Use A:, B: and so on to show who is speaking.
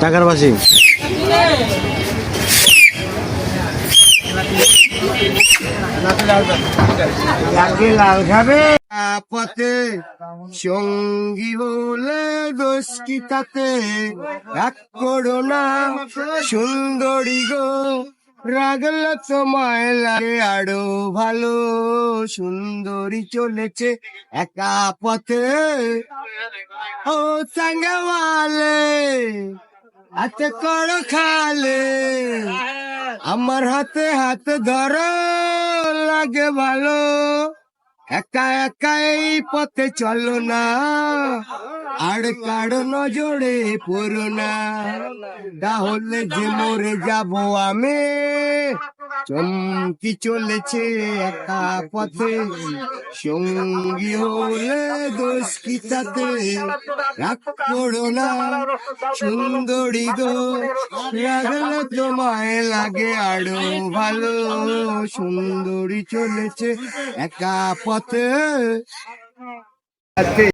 A: টাকার বাসি লাল খাবে পথে সঙ্গী হলে দোষ কি তাতে এক করো না সুন্দরী গো রাগলে তোমায় লাগে আরো ভালো সুন্দরী চলেছে একা পথে ও সাঙ্গওয়ালে হাতে করো খালে আমার হাতে হাত ধরো লাগে ভালো একা একা এই পথে চলো না আর কারো নজরে পড়ো না তাহলে যে মরে যাব আমি চমকি চলেছে একা পথে সঙ্গী হলে দোষ কি তাতে রাগ করো না সুন্দরী গো রাগলে তোমায় লাগে আরো ভালো সুন্দরী চলেছে একা পথে